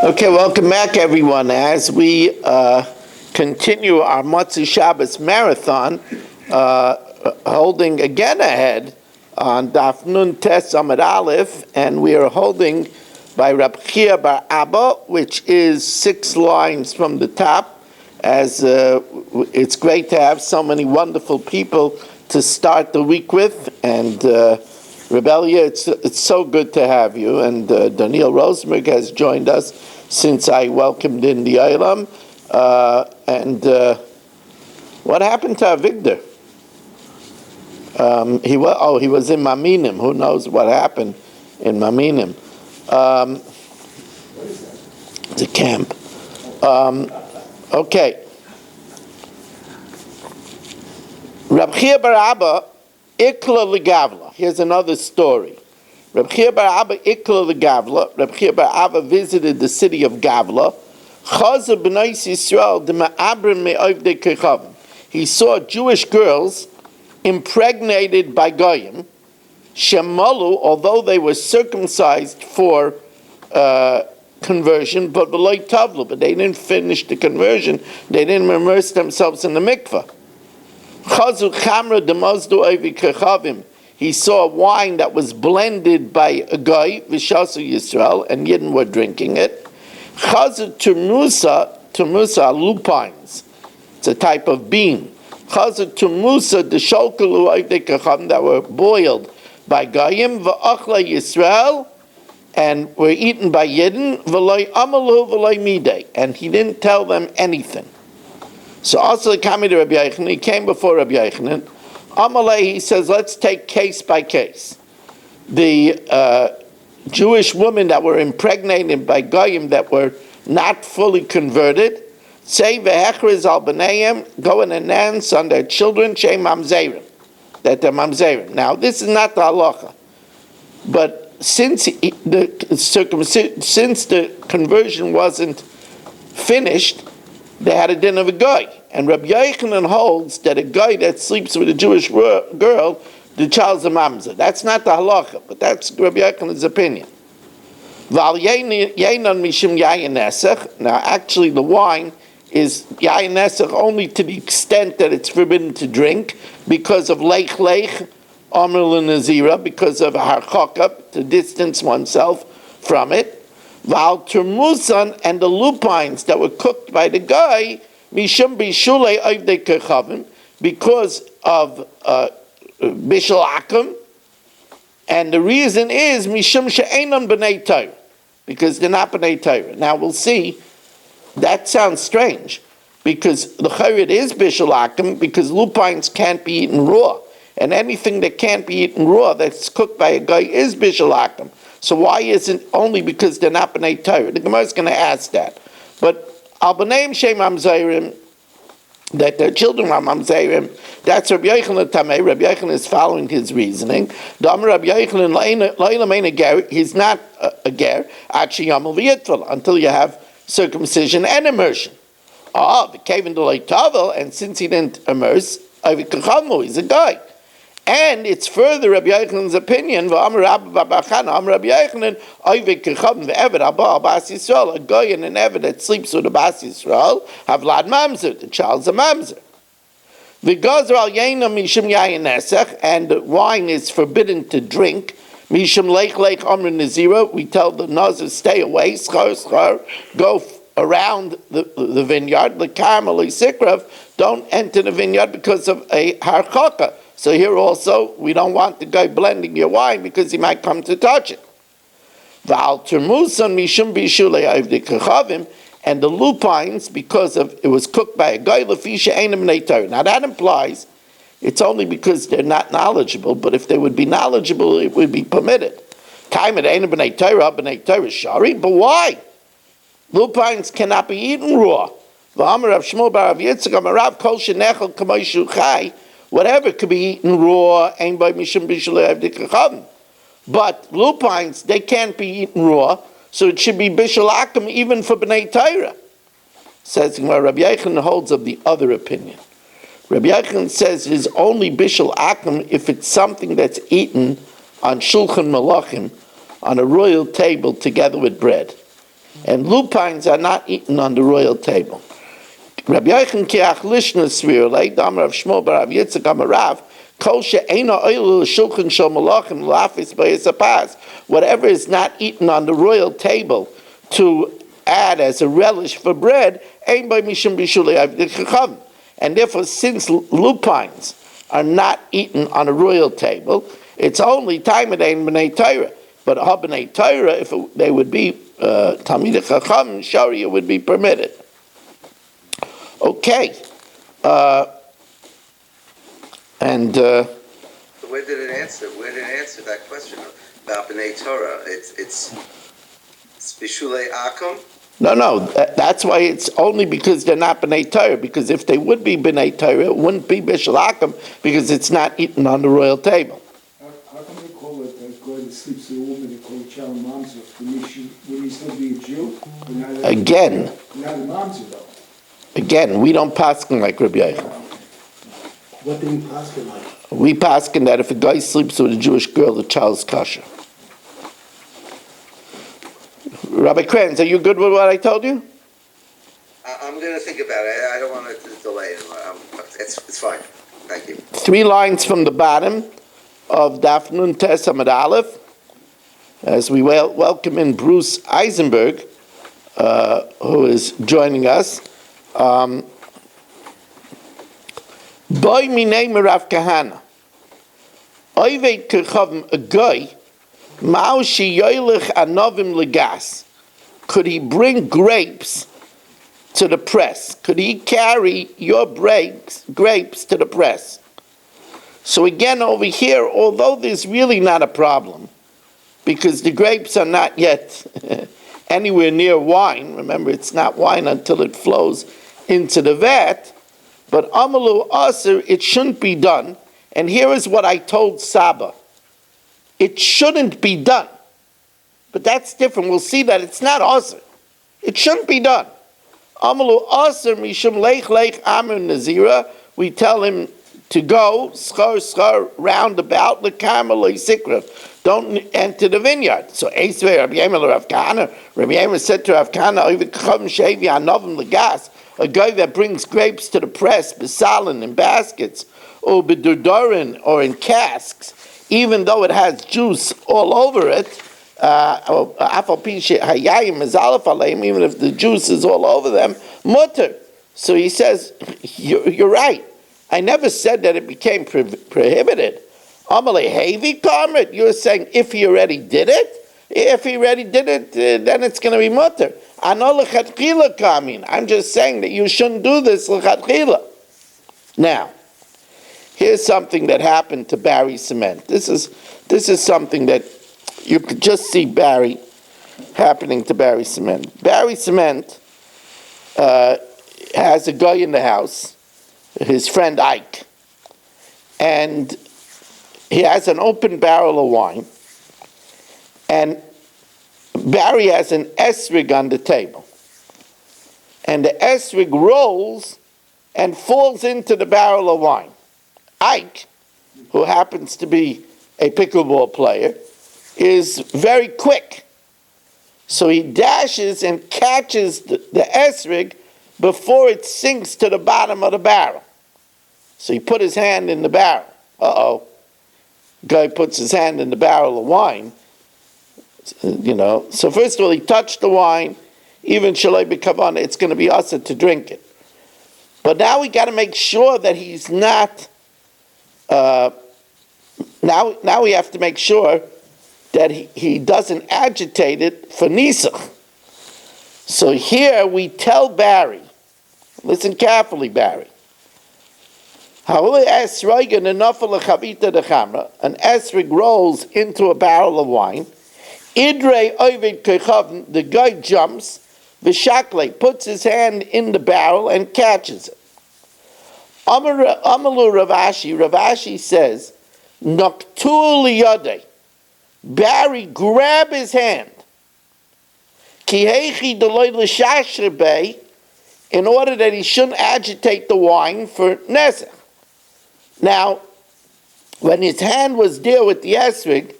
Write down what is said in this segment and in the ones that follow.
Okay, welcome back, everyone. As we continue our Motzei Shabbos marathon, holding again ahead on Daf Nun Tes Amud Aleph, and we are holding by Rab Chia Bar Abba, which is 6 lines from the top. As it's great to have so many wonderful people to start the week with, and Rebellia, it's so good to have you. And Daniel Rosenberg has joined us since I welcomed in the Olam. And what happened to Avigdor? He was in Maminim. Who knows what happened in Maminim? The camp. Okay. Rab Chia Bar Abba Ikla Legavla. Here's another story. Rab Chia Bar Abba Ikla Legavla. Rab Chia Bar Abba visited the city of Gavla. Chaza b'nai Yisrael d'ma'abrim me'ovdei kechavim. He saw Jewish girls impregnated by goyim. Shemalu, although they were circumcised for conversion, but v'lo tavlu, but they didn't finish the conversion. They didn't immerse themselves in the mikvah. Chazu chamra demazdu ovi kechavim. He saw wine that was blended by a guy, v'shasu Yisrael, and Yidden were drinking it. Chazu turmusa lupines. It's a type of bean. Chazu turmusa desholkalu ovi kechavim that were boiled by Goyim, v'achla Yisrael, and were eaten by Yidden, v'loi amalu v'loi midei, and he didn't tell them anything. So also Rabbi Yochanan, he came before Rabbi Yochanan. Amalei, he says, let's take case by case. The Jewish women that were impregnated by Goyim that were not fully converted, say v'hechriz al b'neiim, go and announce on their children, shem mamzerim, that they're mamzerim. Now, this is not the halacha, but since the conversion wasn't finished, they had a din of a guy. And Rabbi Yochanan holds that a guy that sleeps with a Jewish girl, the child's a mamzer. That's not the halacha, but that's Rabbi Yochanan's opinion. Now, actually, the wine is yayin nesach only to the extent that it's forbidden to drink because of leich amr l'nazira, because of harchaka, to distance oneself from it. Val turmusan and the lupines that were cooked by the guy, mishum bishulei oivdei kechavim, because of bishul akum, and the reason is mishum she'enon b'nei Torah, because they're not b'nei Torah. Now we'll see. That sounds strange, because the chayrit is bishul akum, because lupines can't be eaten raw, and anything that can't be eaten raw that's cooked by a guy is bishul akum. So why isn't only because they're not b'nei Torah? The Gemara is going to ask that. But al b'neim shem mamzerim, that their children are mamzerim, that's Rabbi Yochanan Tamei. Rabbi Yochanan is following his reasoning. Dam Rabbi Yochanan la'ilam ein a ger, he's not a ger, achi yamul v'yitfel, until you have circumcision and immersion. The kevin d'loi tavel, and since he didn't immerse, he's a guy. And it's further Rabbi Yochanan's opinion. A guy and an eved that sleeps with a bas Yisrael have lad mamzer. The child's a mamzer. And the wine is forbidden to drink. We tell the nazir, stay away. Go around the vineyard. Don't enter the vineyard because of a harchaka. So here also, we don't want the guy blending your wine because he might come to touch it. And the lupines, because of it was cooked by a guy, now that implies it's only because they're not knowledgeable, but if they would be knowledgeable, it would be permitted. But why? Lupines cannot be eaten raw. Whatever could be eaten raw, but lupines, they can't be eaten raw, so it should be bishul akum even for b'nei Torah. Says Rabbi Yochanan holds of the other opinion. Rabbi Yochanan says it is only bishul akum if it's something that's eaten on shulchan malachim, on a royal table together with bread. And lupines are not eaten on the royal table. Rabbi Yochanan kiach lishna svirle, damar of Shmuel bar Rav Yitzchak amar Rav, kol she'eina oil shulchan shel malachim lafis b'yisapas. Whatever is not eaten on the royal table to add as a relish for bread, ein by mishum bishulei avdei chachavim. And therefore, since lupines are not eaten on a royal table, it's only time it ain't b'nei Torah. But b'nei Torah, if they would be Talmidei Chacham, Sharia would be permitted. Okay. And where did it answer? Where did it answer that question about B'nai Torah? It's Bishulei Akum? No, that's why it's only because they're not B'nai Torah, because if they would be B'nai Torah, it wouldn't be Bishul Akum, because it's not eaten on the royal table. How can they call it that guy that sleeps with a woman, they call it Chal Mamzer? Would he still be a Jew? Again. Not a Mamzer, though. Again, we don't paskin like Rabbi Yochanan. What do we paskin like? We paskin that if a guy sleeps with a Jewish girl, the child's kosher. Rabbi Krenz, are you good with what I told you? I'm going to think about it. I don't want to delay it. It's fine. Thank you. 3 lines from the bottom of Daf Nun Tes Amud Aleph, as we welcome in Bruce Eisenberg, who is joining us. Boy minei merav kahana. Oivei kechavim a guy. Mao shi yoylech anovim legas. Could he bring grapes to the press? Could he carry your grapes to the press? So again, over here, although there's really not a problem, because the grapes are not yet anywhere near wine. Remember, it's not wine until it flows into the vat. But amalu aser, it shouldn't be done. And here is what I told Saba. It shouldn't be done. But that's different. We'll see that it's not aser. It shouldn't be done. Amalu aser mishum leich amir nazira. We tell him to go schar roundabout the carmel sikra. Don't enter the vineyard. So Esvei Rabbi Yemel Rav Kahana. Rabbi Yemel said to Rav Kahana, a guy that brings grapes to the press, besalin in baskets, or bedudorin, or in casks, even though it has juice all over it, even if the juice is all over them, mutter. So he says, you're right. I never said that it became prohibited. Amalei heavy karmet. You're saying if he already did it? If he already did it, then it's going to be mutter. I'm just saying that you shouldn't do this l'chatchila. Now, here's something that happened to Barry Cement. This is something that you could just see Barry happening to Barry Cement. Barry Cement has a guy in the house, his friend Ike, and he has an open barrel of wine, and Barry has an esrig on the table, and the esrig rolls and falls into the barrel of wine. Ike, who happens to be a pickleball player, is very quick, so he dashes and catches the esrig before it sinks to the bottom of the barrel. So he put his hand in the barrel. Guy puts his hand in the barrel of wine. So first of all, he touched the wine. Even shaloi b'kavanah, it's going to be usher to drink it. But now we got to make sure that he's not. Now we have to make sure that he doesn't agitate it for nisach. So here we tell Barry, listen carefully, Barry. An esrig rolls into a barrel of wine. Idrei ovid kechavn, the guy jumps. V'shakle puts his hand in the barrel and catches it. Amalu Ravashi says, Noktu liyadei. Barry grab his hand. Kihechi deloy l'shashrebe, in order that he shouldn't agitate the wine for nezech. Now, when his hand was there with the esrig,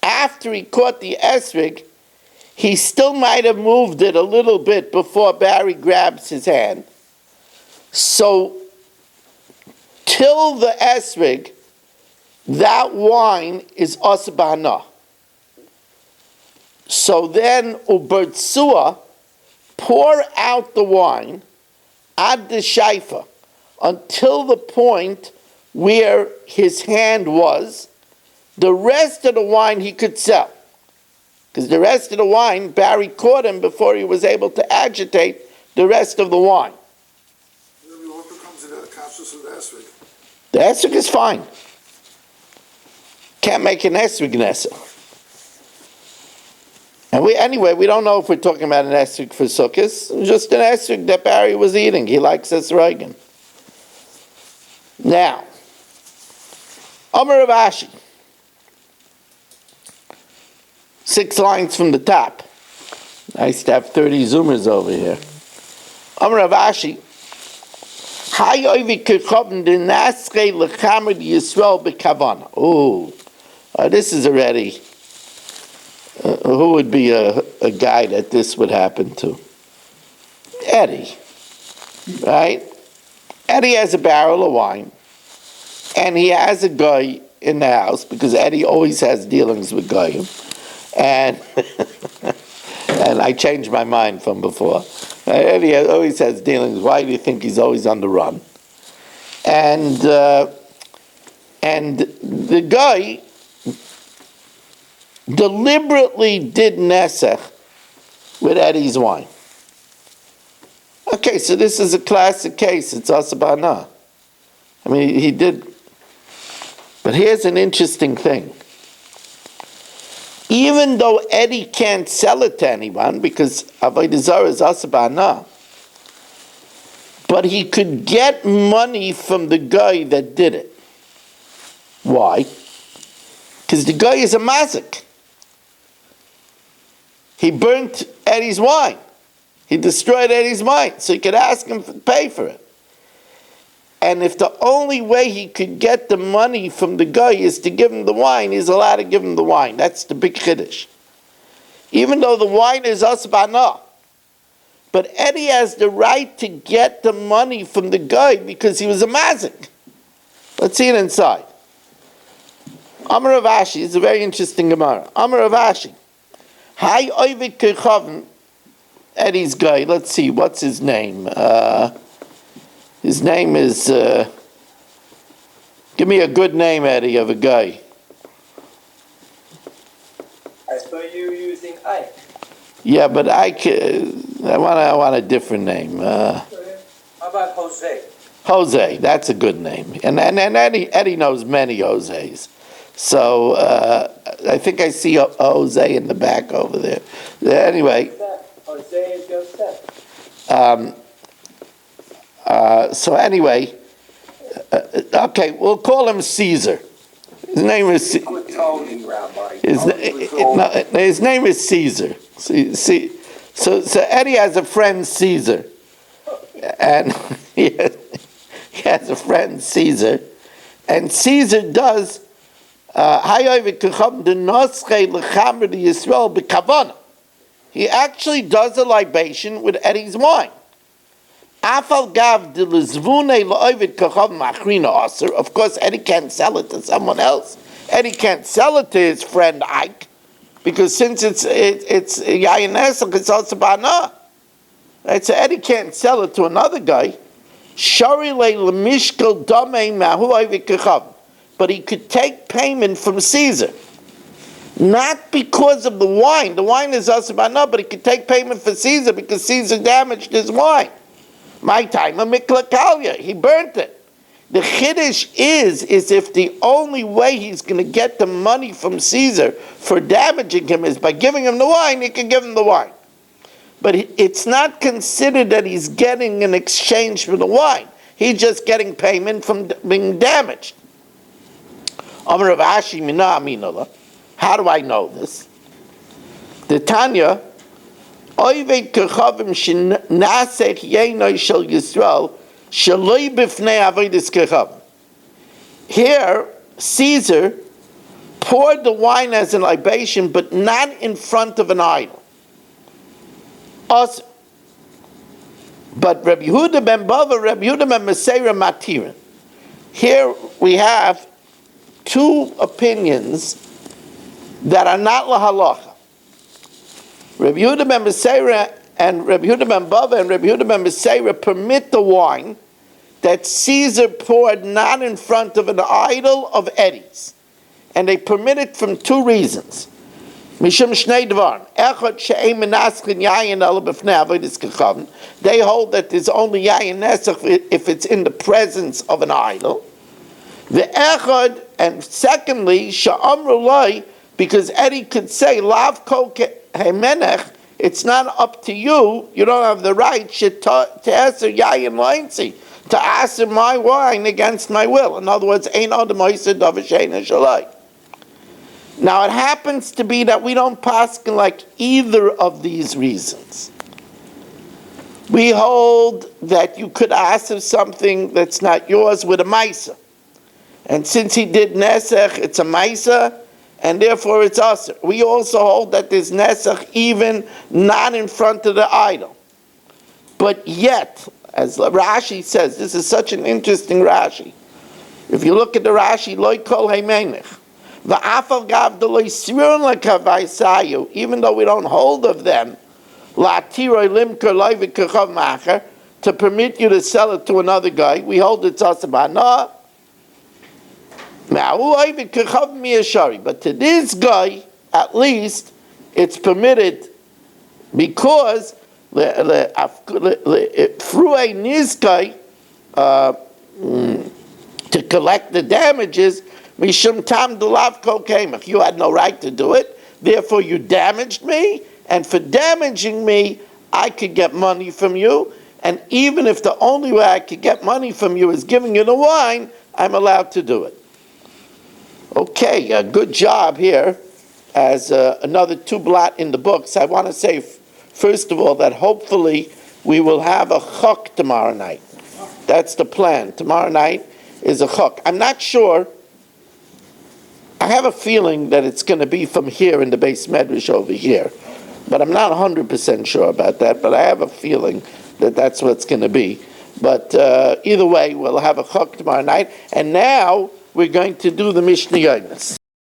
after he caught the esrig, he still might have moved it a little bit before Barry grabs his hand. So, till the esrig, that wine is osbana. So then, ubertsua, pour out the wine ad the shaifa until the point where his hand was. The rest of the wine he could sell. Because the rest of the wine, Barry caught him before he was able to agitate the rest of the wine. What becomes of the kapsus of the esrog? The esrog is fine. Can't make an esrog nesser. And we don't know if we're talking about an esrog for sukkahs, just an esrog that Barry was eating. He likes esrogin. Now, Amar Rav Ashi, 6 lines from the top. Nice to have 30 zoomers over here. Amar Rav Ashi, oh, this is already, who would be a guy that this would happen to? Eddie, right? Eddie has a barrel of wine, and he has a guy in the house, because Eddie always has dealings with Goyim, and and I changed my mind from before. Eddie always has dealings. Why do you think he's always on the run? And the guy deliberately did nesech with Eddie's wine. Okay, so this is a classic case. It's asabana. I mean, he did. But here's an interesting thing. Even though Eddie can't sell it to anyone because Avoda Zara is asabana, but he could get money from the guy that did it. Why? Because the guy is a mazik. He burnt Eddie's wine. He destroyed Eddie's wine, so he could ask him to pay for it. And if the only way he could get the money from the guy is to give him the wine, he's allowed to give him the wine. That's the big chiddush. Even though the wine is asbana, but Eddie has the right to get the money from the guy because he was a mazik. Let's see it inside. Amar Rav Ashi is a very interesting Gemara. Amar Rav Ashi, Hai Ovid Kechavim, Eddie's guy. Let's see, what's his name? His name is. Give me a good name, Eddie, of a guy. I saw you using Ike. Yeah, but I want a different name. How about Jose? Jose, that's a good name. And Eddie knows many Jose's. So I think I see a Jose in the back over there. Anyway. Jose is Joseph. So anyway, okay, we'll call him Caesar. His name is. Good Tony, Rabbi. His name is Caesar. See, so Eddie has a friend Caesar, and he has a friend Caesar, and Caesar does. He actually does a libation with Eddie's wine. Of course, Eddie can't sell it to someone else. Eddie can't sell it to his friend Ike, because since it's Yayin Esach, it's also Bana. Right? So Eddie can't sell it to another guy. But he could take payment from Caesar. Not because of the wine. The wine is asabana, but he could take payment for Caesar because Caesar damaged his wine. My time, a miklakalia, he burnt it. The chiddush is if the only way he's going to get the money from Caesar for damaging him is by giving him the wine, he can give him the wine. But it's not considered that he's getting an exchange for the wine. He's just getting payment from being damaged. Amar Rav Ashi mina aminala. How do I know this? The Tanya, Oived kechavim shenasech yenoi shel Yisrael shaloi b'fnei avodas kechavim. Here, Caesar poured the wine as an libation, but not in front of an idol. Us, but Rabbi Yehuda ben Bava, Rabbi Yehuda ben Meseira Matirin. Here we have two opinions that are not lahalacha. Rabbi Yehuda ben Meseira and Rabbi Yehuda ben Bava and Rabbi Yehuda ben Meseira permit the wine that Caesar poured not in front of an idol of Eddies. And they permit it from two reasons. Mishum Shnei Dvar. Echad she'ein menaschin yayin ela b'fnei avodas kechavon. They hold that there's only yayin nesach if it's in the presence of an idol. The echad, and secondly, she'amru loi, because Eddie could say, lav kol hemenech, it's not up to you, you don't have the right, to aser yayin loinsi, to aser my wine against my will. In other words, ein adam oiseh davar she'ein shalai. Now it happens to be that we don't paskin like either of these reasons. We hold that you could ask of something that's not yours with a maisa. And since he did nesach, it's a maisa, and therefore it's us. We also hold that there's nesach even not in front of the idol. But yet, as Rashi says, this is such an interesting Rashi. If you look at the Rashi, loy kol heimenich. Even though we don't hold of them, to permit you to sell it to another guy, we hold it's asabana. But to this guy, at least, it's permitted because through a nizkai to collect the damages. Mishum tam delav kol kemach. You had no right to do it, therefore you damaged me, and for damaging me, I could get money from you, and even if the only way I could get money from you is giving you the wine, I'm allowed to do it. Okay, good job here. As another two blot in the books, I want to say, first of all, that hopefully we will have a chok tomorrow night. That's the plan. Tomorrow night is a chok. I'm not sure. I have a feeling that it's going to be from here in the base medrash over here, but I'm not 100% sure about that, but I have a feeling that that's what it's going to be. But either way, we'll have a chok tomorrow night, and now we're going to do the Mishnah Yomis.